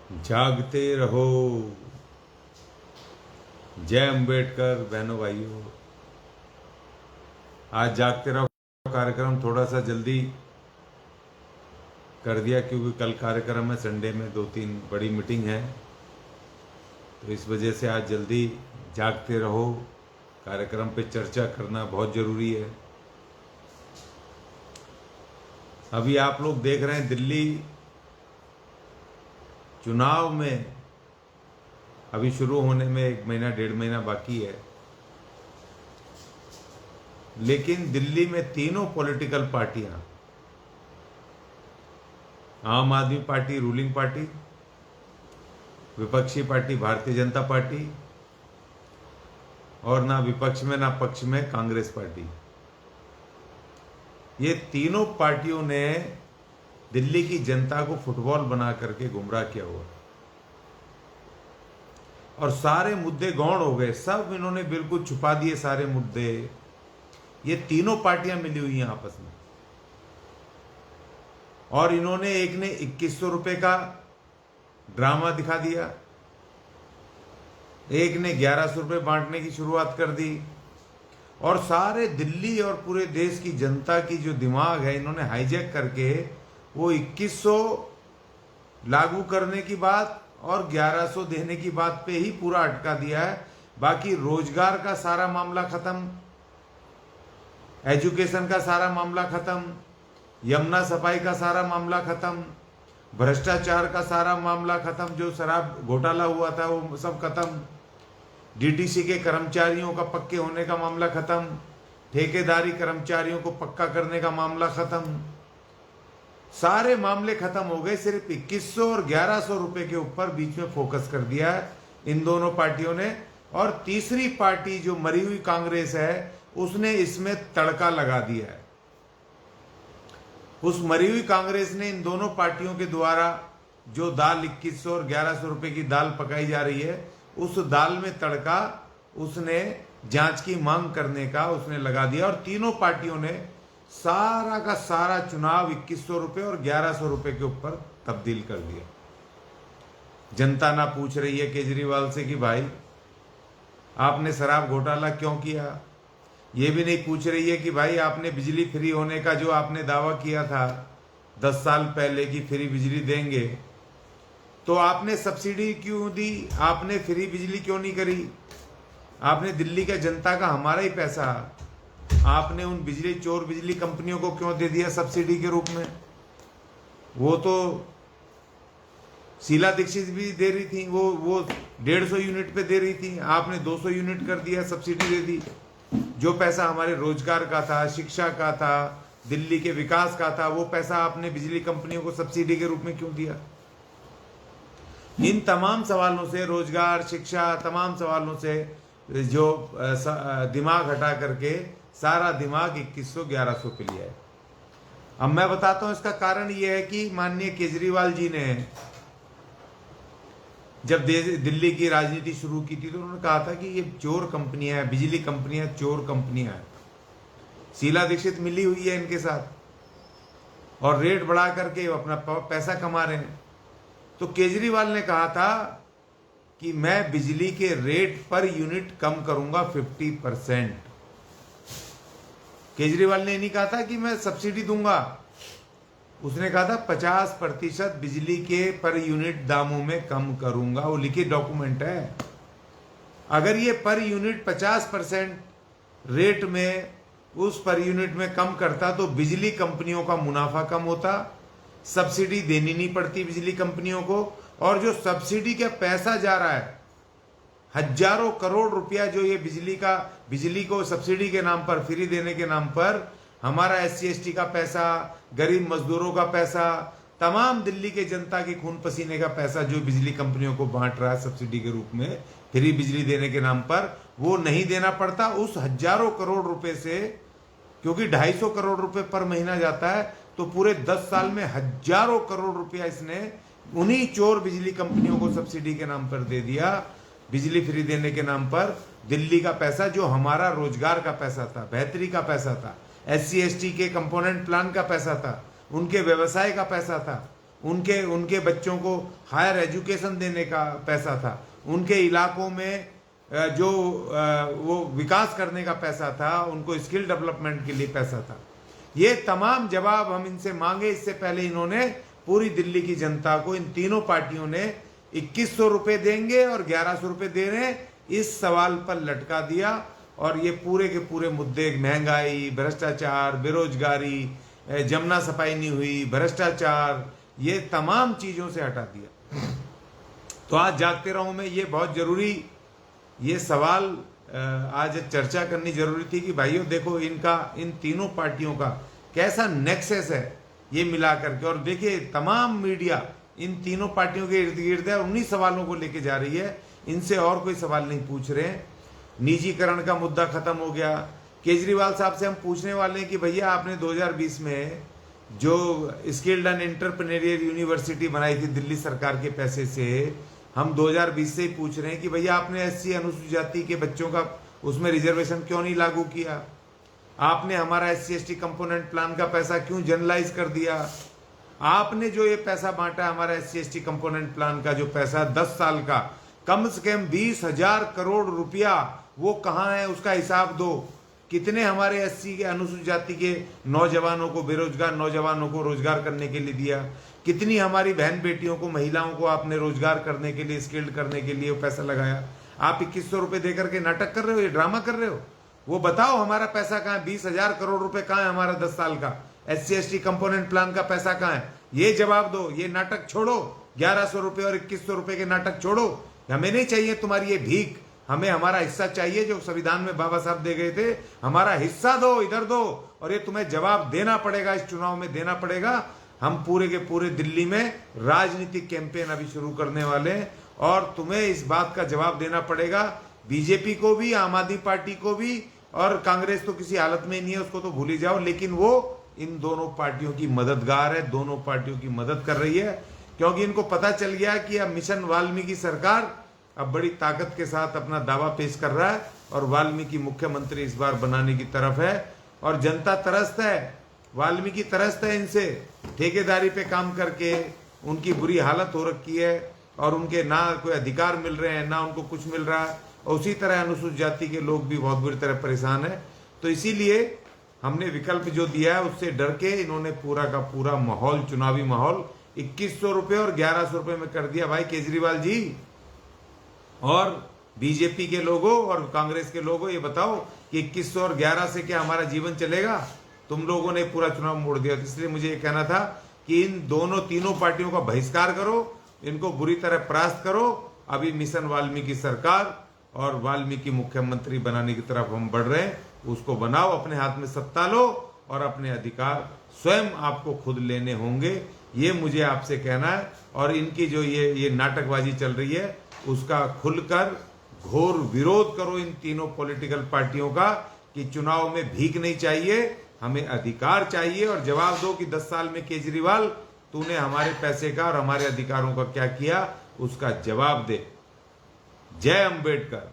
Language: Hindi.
जागते रहो। जय अंबेडकर बहनों भाइयों। आज जागते रहो कार्यक्रम थोड़ा सा जल्दी कर दिया क्योंकि कल कार्यक्रम है, संडे में 2-3 बड़ी मीटिंग है, तो इस वजह से आज जल्दी जागते रहो कार्यक्रम पे चर्चा करना बहुत ज़रूरी है। अभी आप लोग देख रहे हैं दिल्ली चुनाव में अभी शुरू होने में 1 महीना 1.5 महीना बाकी है, लेकिन दिल्ली में तीनों पॉलिटिकल पार्टियां, आम आदमी पार्टी रूलिंग पार्टी, विपक्षी पार्टी भारतीय जनता पार्टी और ना विपक्ष में ना पक्ष में कांग्रेस पार्टी, ये तीनों पार्टियों ने दिल्ली की जनता को फुटबॉल बना करके गुमराह किया हुआ और सारे मुद्दे गौण हो गए। सब इन्होंने बिल्कुल छुपा दिए सारे मुद्दे। ये तीनों पार्टियां मिली हुई हैं आपस में और इन्होंने एक ने 2100 रुपए का ड्रामा दिखा दिया, एक ने 1100 रुपए बांटने की शुरुआत कर दी और सारे दिल्ली और पूरे देश की जनता की जो दिमाग है इन्होंने हाईजैक करके वो 2100 लागू करने की बात और 1100 देने की बात पे ही पूरा अटका दिया है। बाकी रोजगार का सारा मामला खत्म, एजुकेशन का सारा मामला खत्म, यमुना सफाई का सारा मामला खत्म, भ्रष्टाचार का सारा मामला खत्म, जो शराब घोटाला हुआ था वो सब खत्म, डीटीसी के कर्मचारियों का पक्के होने का मामला खत्म, ठेकेदारी कर्मचारियों को पक्का करने का मामला खत्म, सारे मामले खत्म हो गए। सिर्फ 2100 और 1100 रुपए के ऊपर बीच में फोकस कर दिया है इन दोनों पार्टियों ने। और तीसरी पार्टी जो मरी हुई कांग्रेस है उसने इसमें तड़का लगा दिया है। उस मरी हुई कांग्रेस ने इन दोनों पार्टियों के द्वारा जो दाल 2100 और 1100 रुपए की दाल पकाई जा रही है उस दाल में तड़का उसने जांच की मांग करने का उसने लगा दिया और तीनों पार्टियों ने सारा का सारा चुनाव 2100 रुपए और 1100 रुपए के ऊपर तब्दील कर दिया। जनता ना पूछ रही है केजरीवाल से कि भाई आपने शराब घोटाला क्यों किया, ये भी नहीं पूछ रही है कि भाई आपने बिजली फ्री होने का जो आपने दावा किया था 10 साल पहले की फ्री बिजली देंगे, तो आपने सब्सिडी क्यों दी, आपने फ्री बिजली क्यों नहीं करी, आपने दिल्ली का जनता का हमारा ही पैसा आपने उन बिजली चोर बिजली कंपनियों को क्यों दे दिया सब्सिडी के रूप में। वो तो शीला दीक्षित भी दे रही थी, वो 150 यूनिट पे दे रही थी, आपने 200 यूनिट कर दिया, सब्सिडी दे दी। जो पैसा हमारे रोजगार का था, शिक्षा का था, दिल्ली के विकास का था, वो पैसा आपने बिजली कंपनियों को सब्सिडी के रूप में क्यों दिया। इन तमाम सवालों से, रोजगार शिक्षा तमाम सवालों से जो दिमाग हटा करके सारा दिमाग 2100-1100 पे लिया है। अब मैं बताता हूं इसका कारण यह है कि माननीय केजरीवाल जी ने जब दिल्ली की राजनीति शुरू की थी तो उन्होंने कहा था कि ये चोर कंपनियां हैं, बिजली कंपनियां चोर कंपनियां हैं, शीला दीक्षित मिली हुई है इनके साथ और रेट बढ़ा करके अपना पैसा कमा रहे हैं। तो केजरीवाल ने कहा था कि मैं बिजली के रेट पर यूनिट कम करूंगा 50%। केजरीवाल ने नहीं कहा था कि मैं सब्सिडी दूंगा, उसने कहा था 50% बिजली के पर यूनिट दामों में कम करूंगा। वो लिखित डॉक्यूमेंट है। अगर ये पर यूनिट 50% रेट में उस पर यूनिट में कम करता तो बिजली कंपनियों का मुनाफा कम होता, सब्सिडी देनी नहीं पड़ती बिजली कंपनियों को, और जो सब्सिडी का पैसा जा रहा है हजारों करोड़ रुपया जो ये बिजली को सब्सिडी के नाम पर फ्री देने के नाम पर हमारा SC ST का पैसा, गरीब मजदूरों का पैसा, तमाम दिल्ली के जनता के खून पसीने का पैसा जो बिजली कंपनियों को बांट रहा है सब्सिडी के रूप में फ्री बिजली देने के नाम पर, वो नहीं देना पड़ता। उस हजारों करोड़ रुपए से, क्योंकि 250 करोड़ रुपए पर महीना जाता है, तो पूरे 10 साल में हजारों करोड़ रुपया इसने उन्हीं चोर बिजली कंपनियों को सब्सिडी के नाम पर दे दिया, बिजली फ्री देने के नाम पर। दिल्ली का पैसा जो हमारा रोजगार का पैसा था, बेहतरी का पैसा था, SC ST के कंपोनेंट प्लान का पैसा था, उनके व्यवसाय का पैसा था, उनके उनके बच्चों को हायर एजुकेशन देने का पैसा था, उनके इलाकों में जो वो विकास करने का पैसा था, उनको स्किल डेवलपमेंट के लिए पैसा था। ये तमाम जवाब हम इनसे मांगे। इससे पहले इन्होंने पूरी दिल्ली की जनता को, इन तीनों पार्टियों ने 2100 रुपए देंगे और 1100 रुपए दे रहे हैं, इस सवाल पर लटका दिया और ये पूरे के पूरे मुद्दे, महंगाई, भ्रष्टाचार, बेरोजगारी, जमुना सफाई नहीं हुई, भ्रष्टाचार, ये तमाम चीजों से हटा दिया। तो आज जागते रहो में ये बहुत जरूरी, ये सवाल आज चर्चा करनी जरूरी थी कि भाइयों देखो इनका, इन तीनों पार्टियों का कैसा नेक्सस है ये मिला करके। और देखिए तमाम मीडिया इन तीनों पार्टियों के इर्द गिर्द है और उन्हीं सवालों को लेके जा रही है, इनसे और कोई सवाल नहीं पूछ रहे हैं। निजीकरण का मुद्दा खत्म हो गया। केजरीवाल साहब से हम पूछने वाले हैं कि भैया आपने 2020 में जो स्किल्ड एंड एंटरप्रेन्योरियल यूनिवर्सिटी बनाई थी दिल्ली सरकार के पैसे से, हम 2020 से ही पूछ रहे हैं कि भैया आपने एससी अनुसूचित जाति के बच्चों का उसमें रिजर्वेशन क्यों नहीं लागू किया? आपने हमारा एससी एसटी कंपोनेंट प्लान का पैसा क्यों जनरलाइज कर दिया? आपने जो ये पैसा बांटा हमारा एससी एसटी कंपोनेंट प्लान का जो पैसा 10 साल का कम से कम 20,000 करोड़ रुपया, वो कहाँ है? उसका हिसाब दो। कितने हमारे एससी के अनुसूचित जाति के नौजवानों को, बेरोजगार नौजवानों को रोजगार करने के लिए दिया? कितनी हमारी बहन बेटियों को, महिलाओं को आपने रोजगार करने के लिए, स्किल्ड करने के लिए पैसा लगाया? आप 2100 रुपए देकर के नाटक कर रहे हो, ये ड्रामा कर रहे हो। वो बताओ हमारा पैसा कहाँ है? 20,000 करोड़ रुपए कहाँ है हमारा 10 साल का? एससी एसटी कंपोनेंट प्लान का पैसा कहाँ है? ये जवाब दो। ये नाटक छोड़ो, 1100 रुपए और 2100 रुपए के नाटक छोड़ो। हमें नहीं चाहिए तुम्हारी ये भीख, हमें हमारा हिस्सा चाहिए जो संविधान में बाबा साहब दे गए थे। हमारा हिस्सा दो, इधर दो, और ये तुम्हें जवाब देना पड़ेगा, इस चुनाव में देना पड़ेगा। हम पूरे के पूरे दिल्ली में राजनीतिक कैंपेन अभी शुरू करने वाले हैं और तुम्हें इस बात का जवाब देना पड़ेगा, बीजेपी को भी, आम आदमी पार्टी को भी, और कांग्रेस तो किसी हालत में नहीं है, उसको तो भूल ही जाओ, लेकिन वो इन दोनों पार्टियों की मददगार है, दोनों पार्टियों की मदद कर रही है, क्योंकि इनको पता चल गया कि अब मिशन वाल्मीकि सरकार अब बड़ी ताकत के साथ अपना दावा पेश कर रहा है और वाल्मीकि मुख्यमंत्री इस बार बनाने की तरफ है। और जनता तरसत है, वाल्मीकि तरसत है इनसे, ठेकेदारी पे काम करके उनकी बुरी हालत हो रखी है और उनके ना कोई अधिकार मिल रहे हैं, ना उनको कुछ मिल रहा है, और उसी तरह अनुसूचित जाति के लोग भी बहुत बुरी तरह परेशान है। तो इसीलिए हमने विकल्प जो दिया है उससे डर के इन्होंने पूरा का पूरा माहौल, चुनावी माहौल 2100 रुपए और 1100 रुपए में कर दिया। भाई केजरीवाल जी और बीजेपी के लोगों और कांग्रेस के लोगों, ये बताओ कि 2100 और 11 से क्या हमारा जीवन चलेगा? तुम लोगों ने पूरा चुनाव मोड़ दिया। इसलिए मुझे ये कहना था कि इन दोनों तीनों पार्टियों का बहिष्कार करो, इनको बुरी तरह परास्त करो। अभी मिशन वाल्मीकि सरकार और वाल्मीकि मुख्यमंत्री बनाने की तरफ हम बढ़ रहे हैं, उसको बनाओ, अपने हाथ में सत्ता लो और अपने अधिकार स्वयं आपको खुद लेने होंगे, ये मुझे आपसे कहना है। और इनकी जो ये नाटकबाजी चल रही है उसका खुलकर घोर विरोध करो इन तीनों पॉलिटिकल पार्टियों का कि चुनाव में भीख नहीं चाहिए, हमें अधिकार चाहिए। और जवाब दो कि 10 साल में केजरीवाल तूने हमारे पैसे का और हमारे अधिकारों का क्या किया, उसका जवाब दे। जय अंबेडकर।